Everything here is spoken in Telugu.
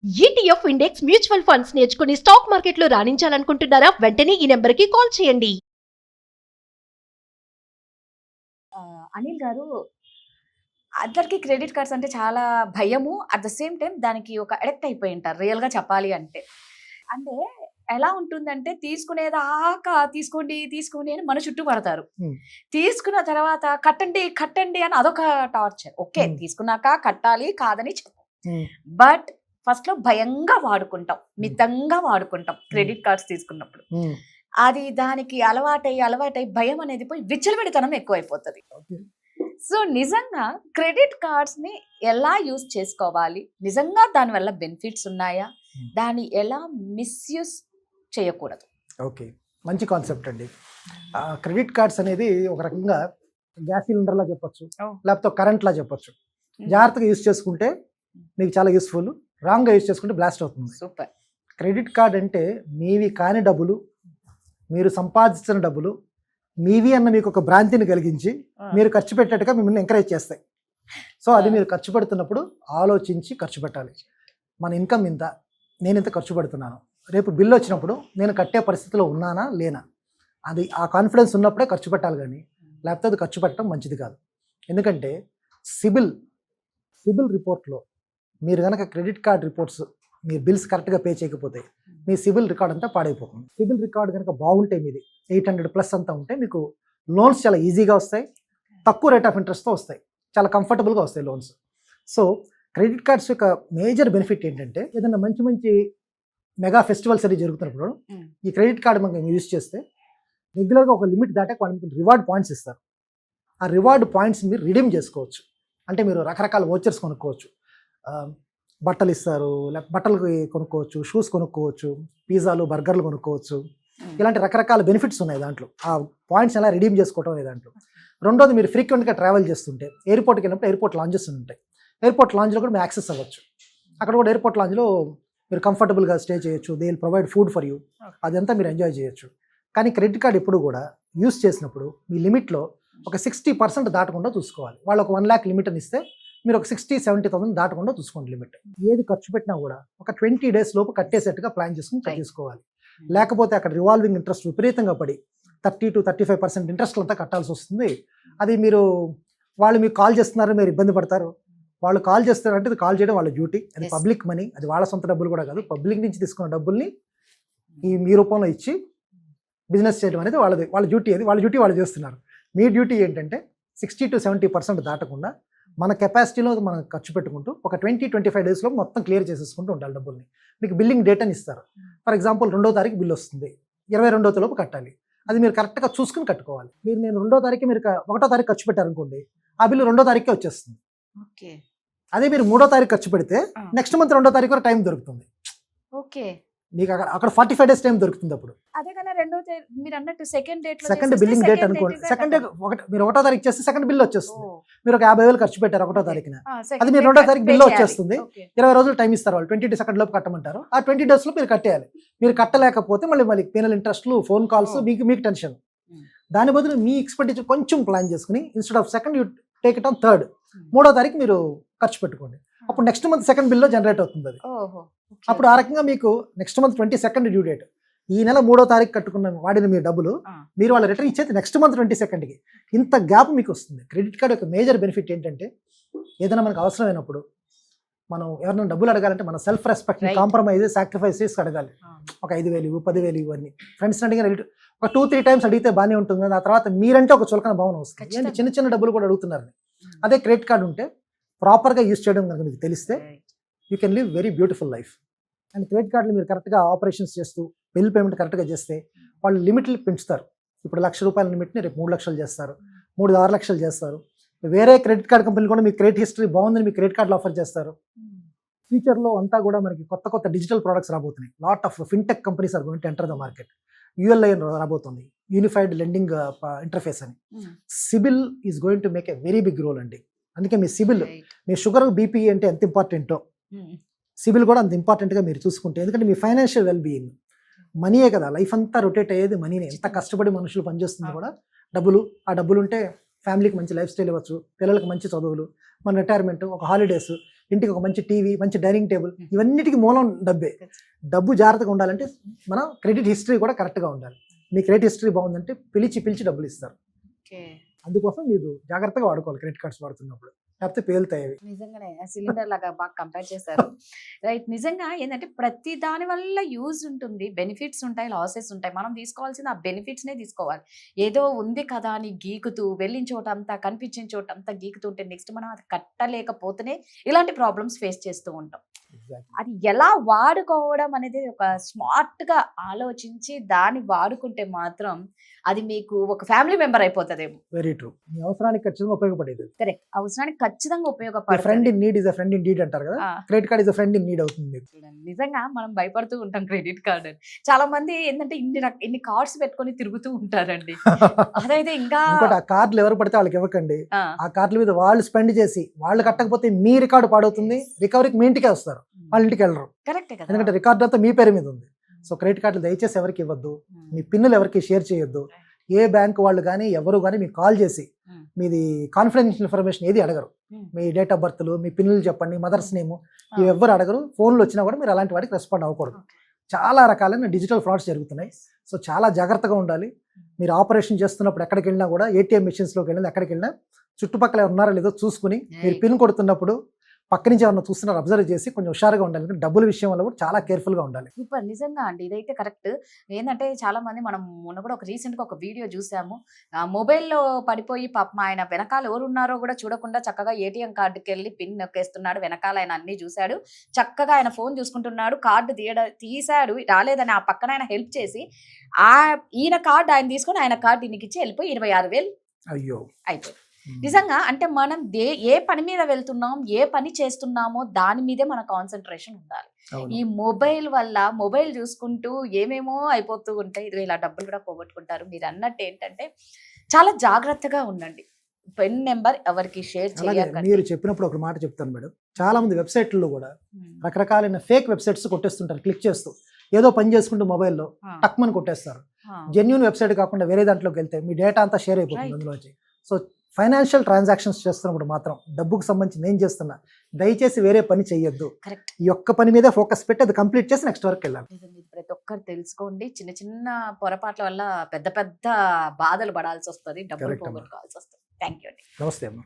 ETF ఇండెక్స్ మ్యూచువల్ ఫండ్స్ నేర్చుకుని స్టాక్ మార్కెట్లో రాణించాలనుకుంటున్నారా? వెంటనే ఈ నెంబర్కి కాల్ చేయండి. అనిల్ గారు, అందరికి క్రెడిట్ కార్డ్స్ అంటే చాలా భయము. అట్ ద సేమ్ టైం దానికి ఒక అడిక్ట్ అయిపోయి ఉంటారు రియల్‌గా చెప్పాలి అంటే. అంటే ఎలా ఉంటుందంటే తీసుకునేదాకా తీసుకోండి, తీసుకోండి అని మన చుట్టూ పడతారు. హ్మ్. తీసుకున్న తర్వాత కట్టండి, కట్టండి అని అదొక టార్చర్. ఓకే. తీసుకున్నాక కట్టాలి కాదని చెప్పం. హ్మ్. బట్ ఫస్ట్‌లో భయంగా వాడుకుంటాం. మితంగా వాడుకుంటాం క్రెడిట్ కార్డ్స్ తీసుకున్నప్పుడు. హ్మ్. అది దానికి అలవాటై భయం అనేది పోయి విచ్చలవిడితనం ఎక్కువైపోతది. ఓకే. సో నిజంగా క్రెడిట్ కార్డ్స్ ని ఎలా యూజ్ చేసుకోవాలి? నిజంగా దానివల్ల బెనిఫిట్స్ ఉన్నాయా? దాన్ని ఎలా మిస్‌యూజ్ చేయకూడదు? ఓకే. మంచి కాన్సెప్ట్ అండి. క్రెడిట్ కార్డ్స్ అనేది ఒక రకంగా గ్యాస్ సిలిండర్‌లా చెప్పొచ్చు. ఓహ్! లేకపోతే కరెంట్‌లా చెప్పొచ్చు. జాగ్రత్తగా యూజ్ చేసుకుంటే మీకు చాలా యూస్‌ఫుల్. రాంగ్‌గా యూజ్ చేసుకుంటే బ్లాస్ట్ అవుతుంది. సూపర్. క్రెడిట్ కార్డ్ అంటే మీవి కాని డబ్బులు, మీరు సంపాదించిన డబ్బులు, మీవి అన్న మీకు ఒక భ్రాంతిని కలిగించి మీరు ఖర్చు పెట్టేట్టుగా మిమ్మల్ని ఎంకరేజ్ చేస్తాయి. సో అది మీరు ఖర్చు పెడుతున్నప్పుడు ఆలోచించి ఖర్చు పెట్టాలి. మన ఇన్కమ్ ఇంత, నేను ఇంత ఖర్చు పెడుతున్నాను, రేపు బిల్లు వచ్చినప్పుడు నేను కట్టే పరిస్థితిలో ఉన్నానా లేనా, అది ఆ కాన్ఫిడెన్స్ ఉన్నప్పుడే ఖర్చు పెట్టాలి. కానీ లేకపోతే అది ఖర్చు పెట్టడం మంచిది కాదు. ఎందుకంటే సిబిల్ రిపోర్ట్లో మీరు కనుక క్రెడిట్ కార్డ్ రిపోర్ట్స్, మీ బిల్స్ కరెక్ట్గా పే చేయకపోతే మీ సిబిల్ రికార్డ్ అంతా పాడైపోతుంది. సిబిల్ రికార్డ్ కనుక బాగుంటే మీది 800+ అంతా ఉంటే మీకు లోన్స్ చాలా ఈజీగా వస్తాయి, తక్కువ రేట్ ఆఫ్ ఇంట్రెస్ట్తో వస్తాయి, చాలా కంఫర్టబుల్గా వస్తాయి లోన్స్. సో క్రెడిట్ కార్డ్స్ యొక్క మేజర్ బెనిఫిట్ ఏంటంటే ఏదైనా మంచి మెగా ఫెస్టివల్స్ అనేది జరుగుతున్నప్పుడు ఈ క్రెడిట్ కార్డ్ మనం యూజ్ చేస్తే రెగ్యులర్గా ఒక లిమిట్ దాటాక వాళ్ళు మీకు రివార్డ్ పాయింట్స్ ఇస్తారు. ఆ రివార్డ్ పాయింట్స్ మీరు రిడీమ్ చేసుకోవచ్చు. అంటే మీరు రకరకాల వోచర్స్ కొనుక్కోవచ్చు, బట్టలు ఇస్తారు, లేకపోతే బట్టలు కొనుక్కోవచ్చు, షూస్ కొనుక్కోవచ్చు, పిజ్జాలు, బర్గర్లు కొనుక్కోవచ్చు. ఇలాంటి రకరకాల బెనిఫిట్స్ ఉన్నాయి దాంట్లో. ఆ పాయింట్స్ ఎలా రిడీమ్ చేసుకోవడం అనే దాంట్లో. రెండోది, మీరు ఫ్రీక్వెంట్గా ట్రావెల్ చేస్తుంటే ఎయిర్పోర్ట్కి వెళ్ళినప్పుడు ఎయిర్పోర్ట్ లాంజెస్ ఉంటాయి. ఎయిర్పోర్ట్ లాంజ్లో కూడా మీరు యాక్సెస్ అవ్వచ్చు. అక్కడ కూడా ఎయిర్పోర్ట్ లాంజ్లో మీరు కంఫర్టబుల్గా స్టే చేయొచ్చు. They will provide food for you. అదంతా మీరు ఎంజాయ్ చేయొచ్చు. కానీ క్రెడిట్ కార్డ్ ఎప్పుడు కూడా యూస్ చేసినప్పుడు మీ లిమిట్లో ఒక 60% దాటకుండా చూసుకోవాలి. వాళ్ళు ఒక 1 lakh లిమిట్ అని ఇస్తే మీరు ఒక 60-70,000 దాటకుండా చూసుకోండి లిమిట్. ఏది ఖర్చు పెట్టినా కూడా ఒక 20 days లోపు కట్టేసేట్టుగా ప్లాన్ చేసుకుని తీసుకోవాలి. లేకపోతే అక్కడ రివాల్వింగ్ ఇంట్రెస్ట్ విపరీతంగా పడి 30-35% ఇంట్రెస్ట్ అంతా కట్టాల్సి వస్తుంది. అది వాళ్ళు మీకు కాల్ చేస్తున్నారు, మీరు ఇబ్బంది పడతారు. వాళ్ళు కాల్ చేస్తారంటే అది కాల్ చేయడం వాళ్ళ డ్యూటీ. అది పబ్లిక్ మనీ, అది వాళ్ళ సొంత డబ్బులు కూడా కాదు. పబ్లిక్ నుంచి తీసుకున్న డబ్బుల్ని మీ రూపంలో ఇచ్చి బిజినెస్ చేయడం అనేది వాళ్ళ డ్యూటీ. అది వాళ్ళ డ్యూటీ వాళ్ళు చేస్తున్నారు. మీ డ్యూటీ ఏంటంటే 60-70% దాటకుండా మన కెపాసిటీలో మనం ఖర్చు పెట్టుకుంటూ ఒక 20-25 daysలో మొత్తం క్లియర్ చేసేసుకుంటూ ఉండాలి డబ్బుల్ని. మీకు బిల్లింగ్ డేట్ అని ఇస్తారు. ఫర్ ఎగ్జాంపుల్ 2వ తారీఖు బిల్ వస్తుంది, 22వ లోపు కట్టాలి. అది మీరు కరెక్ట్గా చూసుకుని కట్టుకోవాలి. నేను 2వ తారీఖు మీరు 1వ తారీఖు ఖర్చు పెట్టారనుకోండి, ఆ బిల్లు 2వ తారీఖుకే వచ్చేస్తుంది. ఓకే. అదే మీరు 3వ తారీఖు ఖర్చు పెడితే నెక్స్ట్ మంత్ 2వ తారీఖు వరకు టైం దొరుకుతుంది. ఓకే. మీకు అక్కడ 45 days టైం దొరుకుతుంది. అప్పుడు అదే కన్నా మీరు అన్నట్టు సెకండ్ బిల్లింగ్ డేట్ అనుకోండి. సెకండ్ డే మీరు 1వ తారీఖు చేస్తే సెకండ్ బిల్ వచ్చేస్తుంది. మీరు ఒక 50,000 ఖర్చు పెట్టారు 1వ తారీఖున, అది మీరు 2వ తారీఖు బిల్లు వచ్చేస్తుంది. 20 రోజులు టైం ఇస్తారు వాళ్ళు. 22nd లోపు కట్టమంటారు. ఆ 20 days లో మీరు కట్టేయాలి. మీరు కట్టలేకపోతే మళ్ళీ పెనల్ ఇంట్రెస్ట్లు, ఫోన్ కాల్స్, మీకు టెన్షన్. దాని బదులు మీ ఎక్స్పెండిచర్ కొంచెం ప్లాన్ చేసుకుని instead of second you take it on third, 3వ తారీఖు మీరు ఖర్చు పెట్టుకోండి. అప్పుడు నెక్స్ట్ మంత్ సెకండ్ బిల్లో జనరేట్ అవుతుంది అది. అప్పుడు ఆ రకంగా మీకు next month 22nd due date. ఈ నెల 3వ తారీఖు కట్టుకున్న వాడిన మీ డబ్బులు మీరు వాళ్ళ రిటర్న్ ఇచ్చేది నెక్స్ట్ మంత్ 22ndకి. ఇంత గ్యాప్ మీకు వస్తుంది. క్రెడిట్ కార్డ్ యొక్క మేజర్ బెనిఫిట్ ఏంటంటే ఏదైనా మనకు అవసరమైనప్పుడు మనం ఎవరైనా డబ్బులు అడగాలంటే మన సెల్ఫ్ రెస్పెక్ట్ని కాంప్రమైజ్, సాక్రిఫైస్ చేసి అడగాలి. ఒక 5,000, 10,000 ఇవన్నీ ఫ్రెండ్స్ని అడిగిన ఒక 2-3 times అడిగితే బాగానే ఉంటుంది. ఆ తర్వాత మీరంటే ఒక చులకన భావన వస్తుంది. ఏంటి చిన్న డబ్బులు కూడా అడుగుతున్నారు. అదే క్రెడిట్ కార్డు ఉంటే ప్రాపర్గా యూజ్ చేయడం కనుక మీకు తెలిస్తే you can live very beautiful life. And credit కార్డులు మీరు కరెక్ట్గా ఆపరేషన్స్ చేస్తూ బిల్ పేమెంట్ కరెక్ట్గా చేస్తే వాళ్ళు లిమిట్లు పెంచుతారు. ఇప్పుడు ₹1,00,000 లిమిట్ని రేపు 3 లక్షలు చేస్తారు, 3-6 లక్షలు చేస్తారు. వేరే క్రెడిట్ కార్డ్ కంపెనీలు కూడా మీ క్రెడిట్ హిస్టరీ బాగుందని మీ క్రెడిట్ కార్డులు ఆఫర్ చేస్తారు. ఫ్యూచర్లో అంతా కూడా మనకి కొత్త డిజిటల్ ప్రోడక్ట్స్ రాబోతున్నాయి. Lot of fintech companies are going to enter the market. ULI రాబోతుంది, యూనిఫైడ్ లెండింగ్ ఇంటర్ఫేస్ అని. CIBIL is going to make a very big role అండి. అందుకే మీ సిబిల్, మీ షుగర్, బీపీ అంటే ఎంత ఇంపార్టెంటో సిబిల్ కూడా అంత ఇంపార్టెంట్గా మీరు చూసుకుంటే. ఎందుకంటే మీ ఫైనాన్షియల్ వెల్ బీయింగ్, మనీయే కదా, లైఫ్ అంతా రొటేట్ అయ్యేది మనీనే. ఎంత కష్టపడి మనుషులు పనిచేస్తుంది కూడా డబ్బులు. ఆ డబ్బులు ఉంటే ఫ్యామిలీకి మంచి లైఫ్ స్టైల్ ఇవ్వచ్చు, పిల్లలకు మంచి చదువులు, మన రిటైర్మెంట్, ఒక హాలిడేస్, ఇంటికి ఒక మంచి టీవీ, మంచి డైనింగ్ టేబుల్, ఇవన్నిటికీ మూలం డబ్బే. డబ్బు జాగ్రత్తగా ఉండాలంటే మనం క్రెడిట్ హిస్టరీ కూడా కరెక్ట్గా ఉండాలి. మీ క్రెడిట్ హిస్టరీ బాగుందంటే పిలిచి డబ్బులు ఇస్తారు. అందుకోసం మీరు జాగ్రత్తగా వాడుకోవాలి క్రెడిట్ కార్డ్స్ వాడుతున్నప్పుడు, లేకపోతే పేలుతాయి అవి. నిజంగానే సిలిండర్ లాగా బాగా కంపేర్ చేశారు. రైట్. నిజంగా ఏంటంటే ప్రతి దాని వల్ల యూజ్ ఉంటుంది, బెనిఫిట్స్ ఉంటాయి, లాసెస్ ఉంటాయి. మనం తీసుకోవాల్సిన ఆ బెనిఫిట్స్నే తీసుకోవాలి. ఏదో ఉంది కదా అని గీకుతూ వెళ్ళిన చోట అంతా కనిపించిన చోట అంతా గీకుతూ ఉంటే నెక్స్ట్ మనం అది కట్టలేకపోతేనే ఇలాంటి ప్రాబ్లమ్స్ ఫేస్ చేస్తూ ఉంటాం. అది ఎలా వాడుకోవడం అనేది ఒక స్మార్ట్ గా ఆలోచించి దాన్ని వాడుకుంటే మాత్రం అది మీకు ఒక ఫ్యామిలీ మెంబర్ అయిపోతుందేమో. Very true. మీ అవసరానికి ఖచ్చితంగా ఉపయోగపడేది. కరెక్ట్. అవసరానికి ఖచ్చితంగా ఫ్రెండ్ ఉపయోగపడుతుంది. In need is a friend indeed అంటారు కదా, credit card is a friend in need అవుతుంది మీకు. చూడండి, నిజంగా మనం భయపడుతూ ఉంటాం క్రెడిట్ కార్డ్ అని. చాలా మంది ఏంటంటే ఇన్ని కార్డ్స్ పెట్టుకొని తిరుగుతూ ఉంటారండి. అదైతే ఇంకా ఇంకోటి, ఆ కార్డులు ఎవరు పడితే వాళ్ళకి ఇవ్వకండి. ఆ, ఆ కార్డుల మీద వాళ్ళు స్పెండ్ చేసి వాళ్ళు కట్టకపోతే మీ రికార్డు పాడవుతుంది. రికవరీకి మీ ఇంటికే వస్తారు, వాళ్ళ ఇంటికి వెళ్ళరు. కరెక్టే కదా. ఎందుకంటే రికార్డు అంతా మీ పేరు మీద ఉంది. సో క్రెడిట్ కార్డులు దయచేసి ఎవరికి ఇవ్వద్దు, మీ పిన్నులు ఎవరికి షేర్ చేయొద్దు. ఏ బ్యాంక్ వాళ్ళు కానీ ఎవరు కానీ మీకు కాల్ చేసి మీది కాన్ఫిడెన్షియల్ ఇన్ఫర్మేషన్ ఏది అడగరు. మీ డేట్ ఆఫ్ బర్త్లు, మీ పిన్నులు చెప్పండి, మదర్స్ నేమ్, ఇవి ఎవ్వరు అడగరు. ఫోన్లు వచ్చినా కూడా మీరు అలాంటి వాటికి రెస్పాండ్ అవ్వకూడదు. చాలా రకాలైన డిజిటల్ ఫ్రాడ్స్ జరుగుతున్నాయి. సో చాలా జాగ్రత్తగా ఉండాలి. మీరు ఆపరేషన్ చేస్తున్నప్పుడు ఎక్కడికి వెళ్ళినా కూడా, ఏటీఎం మిషన్స్లోకి వెళ్ళినా ఎక్కడికి వెళ్ళినా చుట్టుపక్కల ఉన్నారో లేదో చూసుకుని, మీరు పిన్ కొడుతున్నప్పుడు పక్క నుంచి ఎవరన్నా చూస్తున్నారు అబ్జర్వ్ చేసి కొంచెం హుషారుగా ఉండాలి. డబ్బుల విషయంలో కూడా చాలా కేర్ఫుల్గా ఉండాలి. సూపర్. నిజంగా అండి, ఇదైతే కరెక్ట్. ఏంటంటే చాలా మంది మనం మొన్న కూడా రీసెంట్ గా ఒక వీడియో చూసాము. మొబైల్లో పడిపోయి పాపం ఆయన వెనకాల ఎవరు ఉన్నారో కూడా చూడకుండా చక్కగా ఏటీఎం కార్డుకి వెళ్ళి పిన్ నొక్కేస్తున్నాడు. వెనకాల ఆయన అన్ని చూశాడు, చక్కగా ఆయన ఫోన్ చూసుకుంటున్నాడు. కార్డు తీసాడు, రాలేదని ఆ పక్కన ఆయన హెల్ప్ చేసి ఈయన కార్డు ఆయన తీసుకొని ఆయన కార్డు ఈయనకి ఇచ్చి వెళ్ళిపోయి 26,000 అయ్యో అయిపోయింది. నిజంగా అంటే మనం ఏ పని మీద వెళ్తున్నాం, ఏ పని చేస్తున్నామో దాని మీదే మన కాన్సన్ట్రేషన్ ఉండాలి. ఈ మొబైల్ వల్ల మొబైల్ చూసుకుంటూ ఏమేమో అయిపోతూ ఉంటాయి. ఇదిగో ఇలా డబ్బులు కూడా పోగొట్టుకుంటారు. మీరు అన్నట్టు ఏంటంటే చాలా జాగ్రత్తగా ఉండండి. పెన్ నెంబర్ ఎవరికి షేర్ అలాగే చేయకండి. మీరు చెప్పినప్పుడు ఒక మాట చెప్తాను మేడం. చాలా మంది వెబ్సైట్లలో కూడా రకరకాలైన ఫేక్ వెబ్సైట్స్ కొట్టేస్తుంటారు. క్లిక్ చేస్తూ ఏదో పని చేసుకుంటూ మొబైల్లో టక్మని కొట్టేస్తారు. జెన్యూన్ వెబ్సైట్ కాకుండా వేరే దాంట్లోకి వెళ్తే మీ డేటా అంతా షేర్ అయిపోతుంది అందులోంచి. సో ఫైనాన్షియల్ ట్రాన్సాక్షన్స్ చేస్తున్నప్పుడు మాత్రం డబ్బుకు సంబంధించి నేను చేస్తున్నా, దయచేసి వేరే పని చేయొద్దు. కరెక్ట్. ఈ ఒక్క పని మీదే ఫోకస్ పెట్టి అది కంప్లీట్ చేసి నెక్స్ట్ వరకు వెళ్ళాలి. ప్రతి ఒక్కరు తెలుసుకోండి. చిన్న చిన్న పొరపాట్ల వల్ల పెద్ద పెద్ద బాధలు పడాల్సి వస్తుంది, డబ్బులు Correct అమ్మా. పోగొట్టుకోవాల్సి వస్తుంది. థ్యాంక్ యూ అండి. నమస్తే అమ్మా.